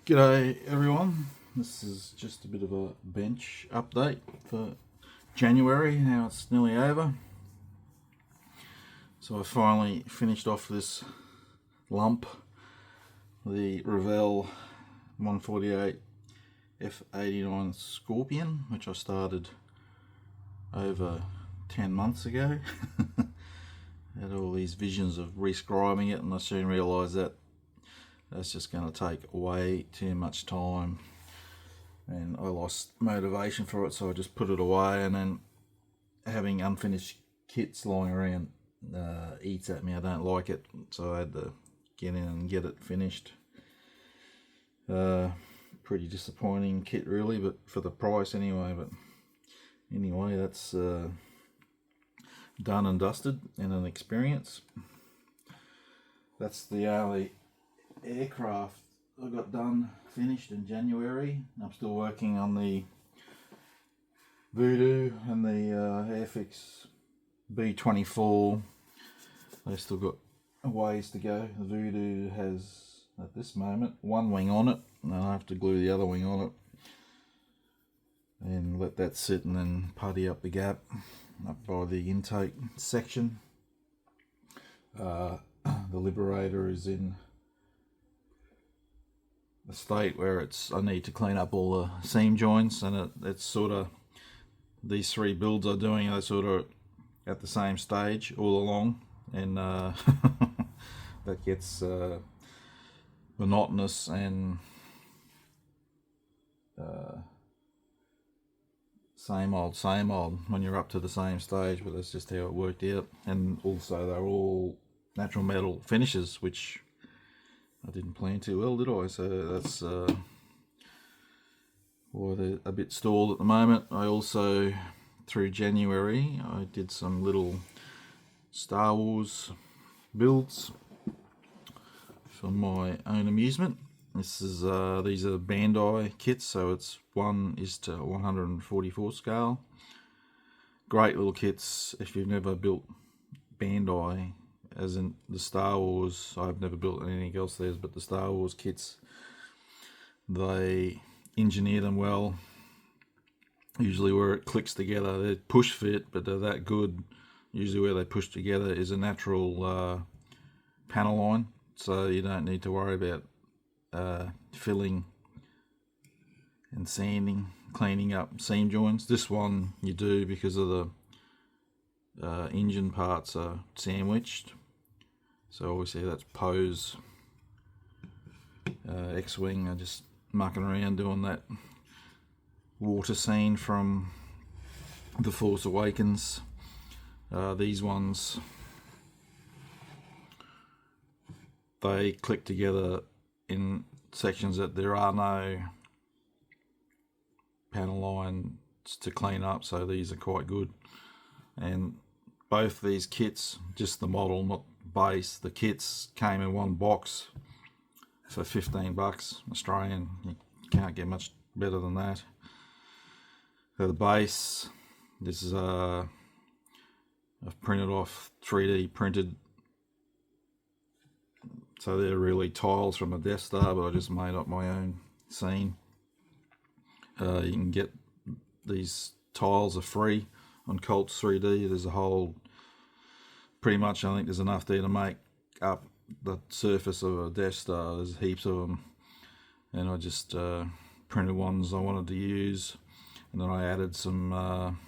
G'day everyone, this is just a bit of a bench update for January. Now it's nearly over, so I finally finished off this lump, the Revell 148 F89 Scorpion, which I started over 10 months ago. Had all these visions of rescribing it, and I soon realised that that's just going to take way too much time, and I lost motivation for it, so I just put it away. And then having unfinished kits lying around eats at me. I don't like it, so I had to get in and get it finished. Pretty disappointing kit really, but for the price anyway. But anyway, that's done and dusted and an experience. That's the only aircraft I got done, finished in January. I'm still working on the Voodoo and the Airfix B24. They've still got a ways to go. The Voodoo has, at this moment, one wing on it, and I have to glue the other wing on it and let that sit, and then putty up the gap up by the intake section. The Liberator is in a state where I need to clean up all the seam joints, and it's sort of, these three builds I'm doing are sort of at the same stage all along, and that gets monotonous and same old when you're up to the same stage. But that's just how it worked out. And also they're all natural metal finishes, which I didn't plan too well, did I? So that's why they're a bit stalled at the moment. I also, through January, I did some little Star Wars builds for my own amusement. This is these are Bandai kits, so it's 1:144 scale. Great little kits if you've never built Bandai. As in the Star Wars, I've never built anything else theirs, but the Star Wars kits, they engineer them well. Usually where it clicks together, they push fit, but they're that good. Usually where they push together is a natural panel line, so you don't need to worry about filling and sanding, cleaning up seam joints. This one you do, because of the engine parts are sandwiched. So obviously that's Poe's X-Wing. I'm just mucking around doing that water scene from The Force Awakens. These ones, they click together in sections that there are no panel lines to clean up, so these are quite good. And both these kits, just the model, not base, the kits came in one box for $15 Australian. You can't get much better than that. For the base, this is I've printed off 3D printed, so they're really tiles from a Death Star, but I just made up my own scene. You can get these tiles are free on Colts 3D. There's a whole, pretty much, I think there's enough there to make up the surface of a Death Star. There's heaps of them, and I just printed ones I wanted to use, and then I added some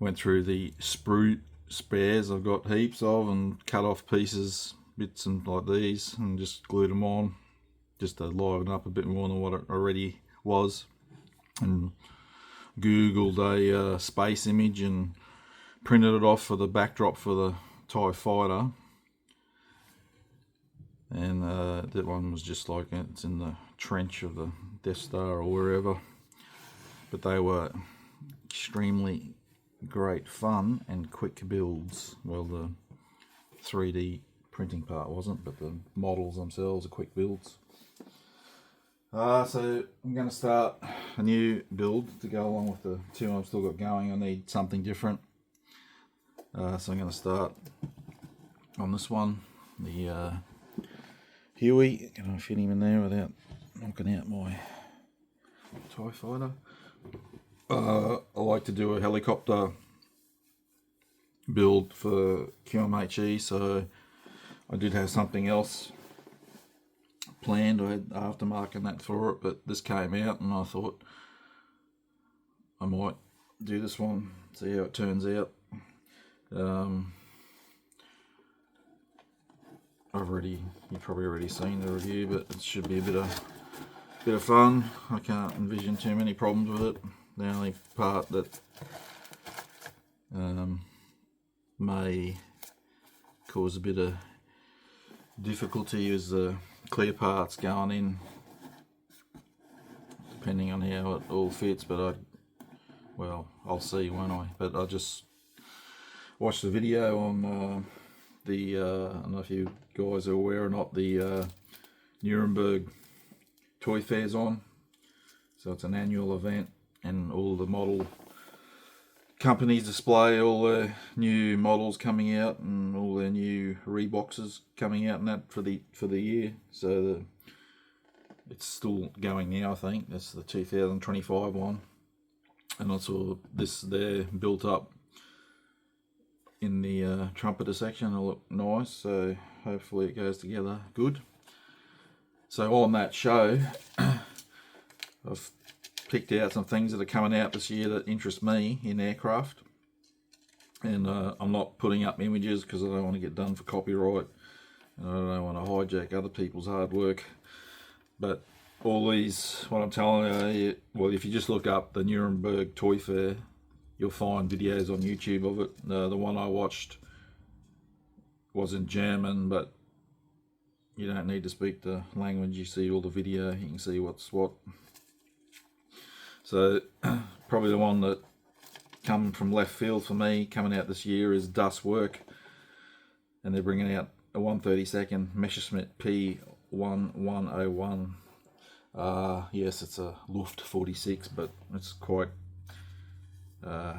went through the sprue spares I've got heaps of, and cut off pieces, bits and like these, and just glued them on just to liven up a bit more than what it already was. And googled a space image and printed it off for the backdrop for the TIE Fighter, and that one was just like it's in the trench of the Death Star or wherever. But they were extremely great fun and quick builds. Well, the 3D printing part wasn't, but the models themselves are quick builds. So I'm going to start a new build to go along with the two I've still got going. I need something different. So I'm going to start on this one, the Huey. Can I fit him in there without knocking out my TIE fighter? I like to do a helicopter build for QMHE, so I did have something else planned. I had aftermarket and that for it, but this came out and I thought I might do this one, see how it turns out. You've probably already seen the review, but it should be a bit of fun. I can't envision too many problems with it. The only part that may cause a bit of difficulty is the clear parts going in, depending on how it all fits, but I'll see, won't I? But I just watched the video on I don't know if you guys are aware or not, the Nuremberg Toy Fair's on. So it's an annual event and all the model companies display all their new models coming out and all their new reboxes coming out and that for the year. So it's still going now, I think. That's the 2025 one. And I saw this there built up in the trumpeter section. It'll look nice, so hopefully it goes together good. So on that show, I've picked out some things that are coming out this year that interest me in aircraft, and I'm not putting up images because I don't want to get done for copyright and I don't want to hijack other people's hard work. But all these, what I'm telling you, well, if you just look up the Nuremberg Toy Fair, you'll find videos on YouTube of it. The one I watched was in German, but you don't need to speak the language. You see all the video, you can see what's what. So probably the one that come from left field for me coming out this year is Das Werk, and they're bringing out a 132nd Messerschmitt P1101. Yes, it's a Luft 46, but it's quite a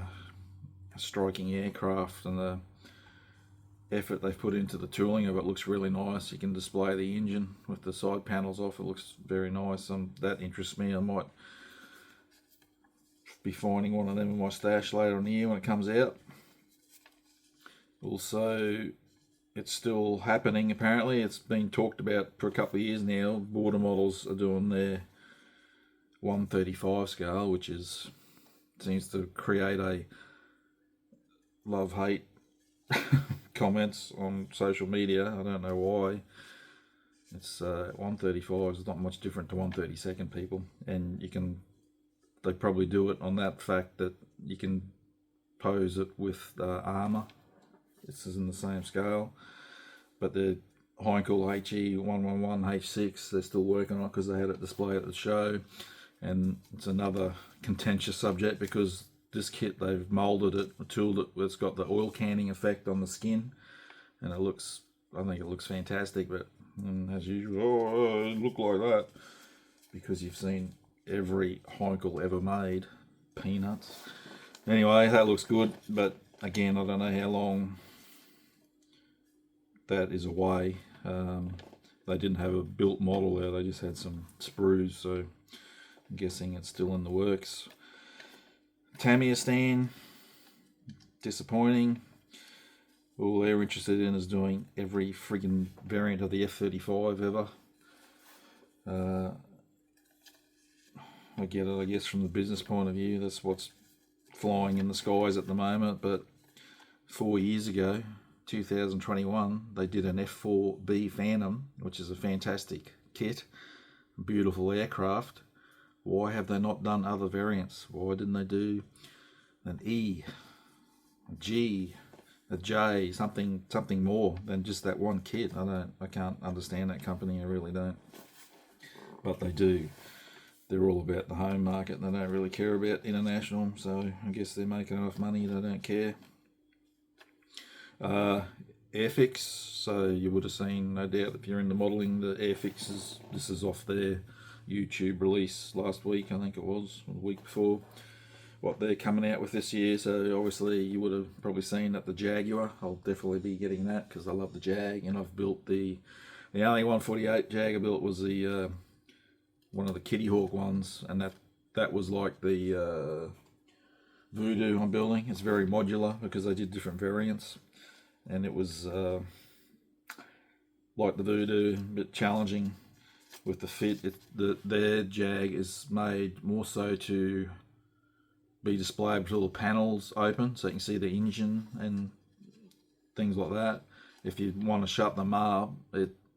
striking aircraft, and the effort they've put into the tooling of it looks really nice. You can display the engine with the side panels off. It looks very nice. That interests me. I might be finding one of them in my stash later in the year when it comes out. Also, it's still happening apparently. It's been talked about for a couple of years now. Border Models are doing their 135 scale, which seems to create a love-hate comments on social media. I don't know why. It's 135 is not much different to 132nd, people, and they probably do it on that fact that you can pose it with armour. This is in the same scale, but the Heinkel HE111 H6, they're still working on it because they had it displayed at the show, and it's another contentious subject because this kit, they've moulded it, tooled it, it's got the oil canning effect on the skin, and I think it looks fantastic, but as usual, it look like that because you've seen every Heinkel ever made. Peanuts. Anyway, that looks good, but again, I don't know how long that is away. They didn't have a built model there, they just had some sprues, so I'm guessing it's still in the works. Tamiya, disappointing. All they're interested in is doing every friggin' variant of the F-35 ever. I get it, I guess, from the business point of view. That's what's flying in the skies at the moment. But 4 years ago, 2021, they did an F-4B Phantom, which is a fantastic kit, beautiful aircraft. Why have they not done other variants? Why didn't they do an E, a G, a J, something more than just that one kit? I can't understand that company, I really don't. But they do. They're all about the home market. They don't really care about international, so I guess they're making enough money, they don't care. Airfix, so you would have seen, no doubt, if you're into modelling, the Airfixes. This is off their YouTube release last week, I think it was, or the week before, what they're coming out with this year. So obviously you would have probably seen that the Jaguar, I'll definitely be getting that because I love the Jag, and I've built the The only 148 Jag I built was the one of the Kitty Hawk ones, and that was like the Voodoo I'm building. It's very modular because they did different variants, and it was like the Voodoo, a bit challenging with the fit. Their Jag is made more so to be displayed with all the panels open, so you can see the engine and things like that. If you want to shut them up,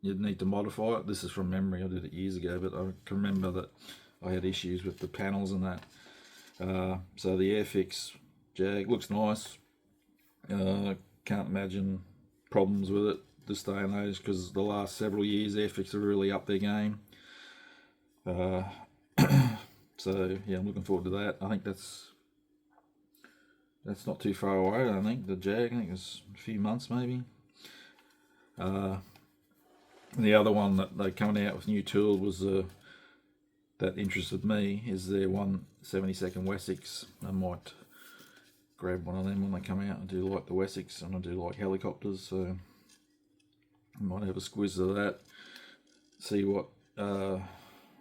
you'd need to modify it. This is from memory. I did it years ago, but I can remember that I had issues with the panels and that. So the Airfix Jag looks nice. Can't imagine problems with it this day and age, because the last several years Airfix have really upped their game. So yeah, I'm looking forward to that. I think that's not too far away. I think the Jag, I think it's a few months maybe. The other one that they're coming out with new tool was that interested me, is their 1/72 Wessex. I might grab one of them when they come out. I do like the Wessex, and I do like helicopters, so I might have a squiz of that. See what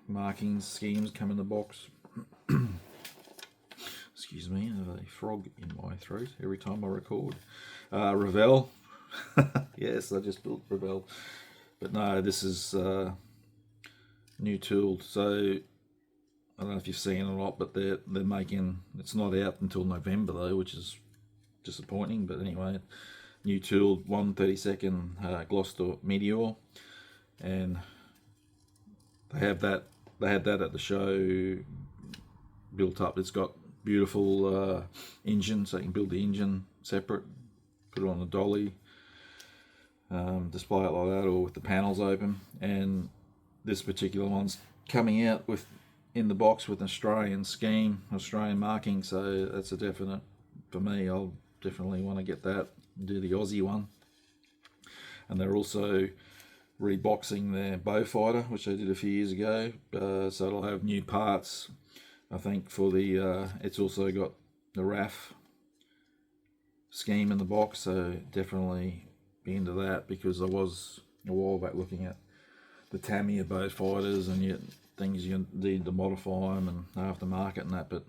markings, schemes come in the box. Excuse me, I have a frog in my throat every time I record. Revell. Yes, I just built Revell. But no, this is new tool. So I don't know if you've seen it or not, but they're making, it's not out until November though, which is disappointing. But anyway, new tool, 1/32 Gloucester Meteor, and they had that at the show built up. It's got beautiful engine, so you can build the engine separate, put it on a dolly, display it like that, or with the panels open. And this particular one's coming out with in the box with an Australian scheme, Australian marking, so that's a definite for me. I'll definitely want to get that and do the Aussie one. And they're also reboxing their Beaufighter, which they did a few years ago, so it'll have new parts, I think, for the it's also got the RAF scheme in the box, so definitely be into that, because I was a while back looking at the Tamiya Beaufighters, and things you need to modify them and aftermarket and that. But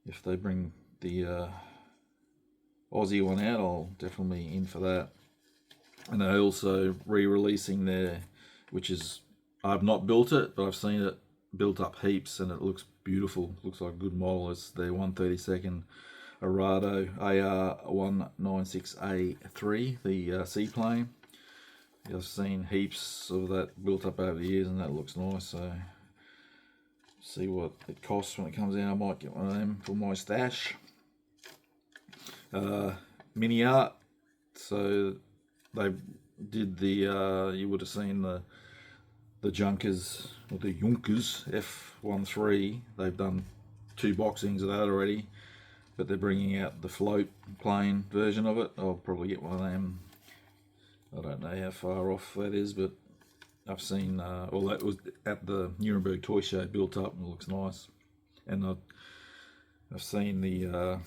if they bring the Aussie one out, I'll definitely be in for that. And they're also re-releasing their, which is, I've not built it, but I've seen it built up heaps, and it looks beautiful. It looks like a good model. It's their 1/32 Arado AR196A3, the seaplane. I've seen heaps of that built up over the years, and that looks nice. So see what it costs when it comes out. I might get one of them for my stash. Mini Art. So they did the you would have seen the Junkers, or the Junkers F13. They've done 2 boxings of that already, but they're bringing out the float plane version of it. I'll probably get one of them. I don't know how far off that is, but I've seen, well, that was at the Nuremberg Toy Show built up, and it looks nice. And I've seen the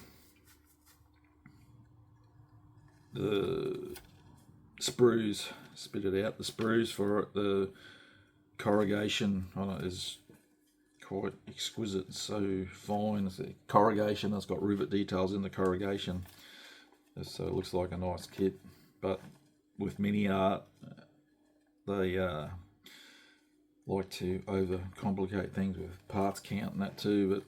sprues, spit it out, the sprues for it. The corrugation on it is quite exquisite. It's so fine. It's a corrugation that's got rivet details in the corrugation, so it looks like a nice kit. But with Mini Art, they like to overcomplicate things with parts count and that too, but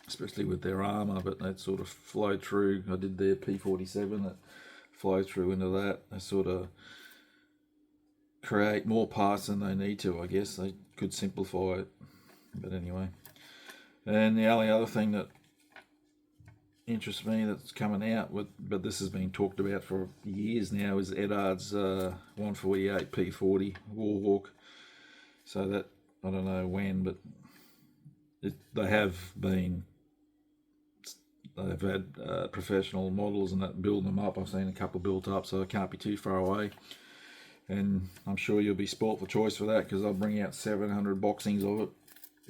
especially with their armour. But that sort of flowed through. I did their P47, that flowed through into that. They sort of create more parts than they need to. I guess they could simplify it, but anyway. And the only other thing that interests me that's coming out, but this has been talked about for years now, is Eddard's 148 P40 Warhawk. So that, I don't know when, but they've had professional models and that build them up. I've seen a couple built up, so it can't be too far away. And I'm sure you'll be spoilt for choice for that, because they'll bring out 700 boxings of it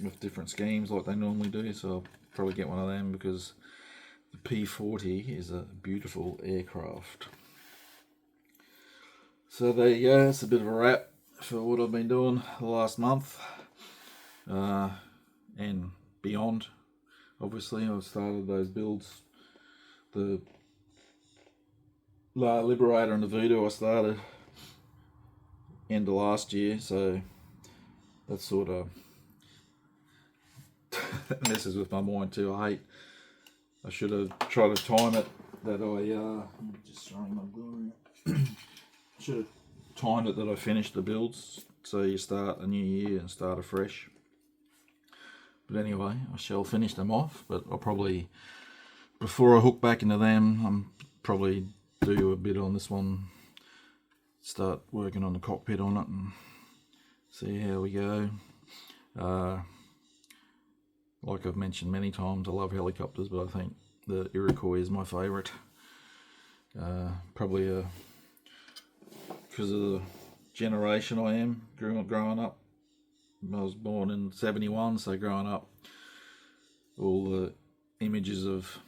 with different schemes like they normally do. So I'll probably get one of them, because the P40 is a beautiful aircraft. So there you go, that's a bit of a wrap for what I've been doing the last month and beyond. Obviously, I've started those builds. The Liberator and the Voodoo I started end of last year, so that sort of messes with my mind too. I should have tried to time it that I'm just throwing my glue. Should have timed it that I finished the builds, so you start a new year and start afresh. But anyway, I shall finish them off, but I'll probably, before I hook back into them, I'm probably do a bit on this one, start working on the cockpit on it and see how we go. Like I've mentioned many times, I love helicopters, but I think the Iroquois is my favourite. Probably because of the generation I am growing up. I was born in 71, so growing up, all the images of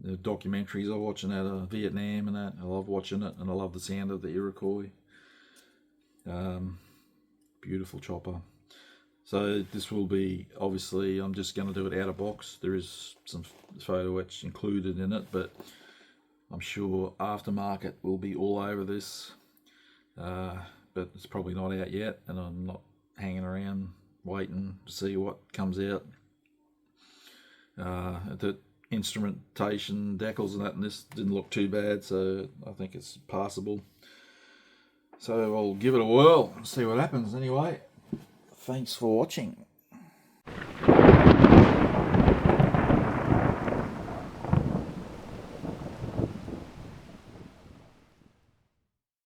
the documentaries I was watching out of Vietnam and that, I love watching it, and I love the sound of the Iroquois. Beautiful chopper. So this will be, obviously, I'm just going to do it out of box. There is some photo etch included in it, but I'm sure aftermarket will be all over this. But it's probably not out yet, and I'm not hanging around waiting to see what comes out. The instrumentation, decals and that, and this didn't look too bad, so I think it's passable. So I'll give it a whirl and see what happens. Anyway, thanks for watching.